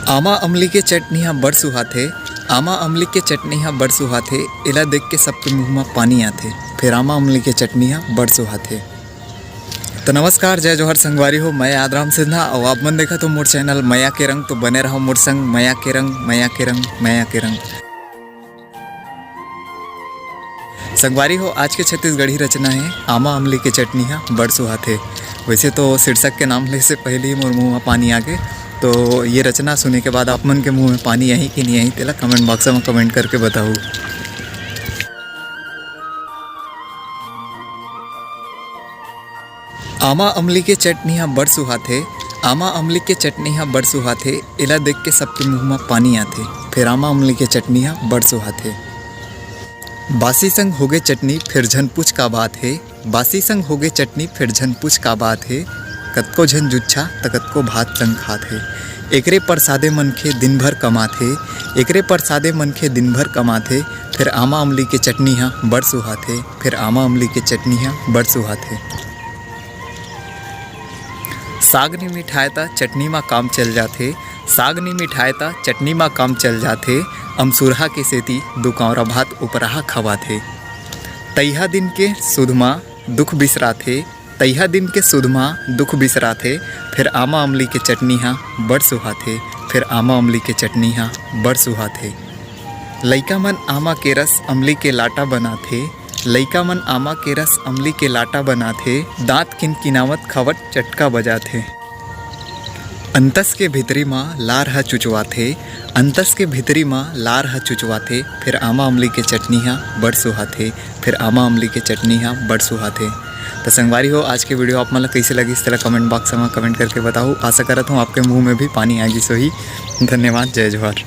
आमा अमली के चटनी हाँ बड़ सुहाथे। आमा अमली के चटनी हाँ बड़ सुहाथे। एला देख के सबके मुँह में पानी आथे। फिर आमा अमली के चटनी हाँ बड़ सुहाथे। तो नमस्कार, जय जोहर संगवारी हो। मैं आदराम सिन्हा और आप मन देखा तो मोर चैनल मया के रंग। तो बने रहो मोर संग। मया के रंग, मया के रंग, मया के रंग। संगवारी हो, आज के छत्तीसगढ़ी रचना है आमा अमली के चटनी हाँ बड़ सुहाथे। वैसे तो शीर्षक के नाम ले से पहले ही मोर मुँह में पानी आ गए। तो ये रचना सुनने के बाद आप मन के मुंह में पानी आई कि नहीं आई तेला कमेंट बॉक्स में कमेंट करके बताओ। आमा अमली के चटनी हाँ बड़ सुहाथे। आमा अमली के चटनी हाँ बड़ सुहाथे। एला देख के सबके मुंह में पानी आथे। फिर आमा अमली के चटनी हाँ बड़ सुहाथे। बासी संग होगे चटनी फिर झन पूछ का बात है। बासी संग होगे चटनी फिर झन पूछ का बात है। कतको झन जुच्छा त कतको भात संग खात है। एकरे प्रसादे मनखे दिन भर कमाथे। एकरे प्रसादे मनखे दिन भर कमाथे। फिर आमा अमली के चटनी हाँ बड़ सुहाथे। फिर आमा अमली के चटनी हाँ बड़ सुहाथे। साग नी मिठाए ता चटनी मा काम चल जाथे। साग नी मिठाए ता चटनी मा काम चल जाथे। अमसुरहा के सेती दुकावरा भात उपराहा खवाथे। तैहा दिन के सुधमा दुख बिसराथे। तैहा दिन के सुधमा दुख बिसराथे। फिर आमा अमली के चटनी हाँ बड़ सुहाथे। फिर आमा अमली के चटनी हाँ बड़ सुहाथे। लइका मन आमा के रस अमली के लाटा बनाथे। लइका मन आमा के रस अमली के लाटा बनाथे। दांत किनकिनावत खवट चटका बजाथे। अंतस के भीतरी माँ लार हा चुचवाथे। अंतस के भीतरी माँ लार हा चुचवाथे। फिर आमा अमली के चटनी हाँ बड़ सुहाथे। फिर आमा अमली के चटनी हाँ बड़ सुहाथे। तो संगवारी हो, आज के वीडियो आप मतलब कैसे लगी इस तरह कमेंट बॉक्स में कमेंट करके बताओ। आशा करता हूँ आपके मुंह में भी पानी आएगी। सो ही धन्यवाद, जय जोहर।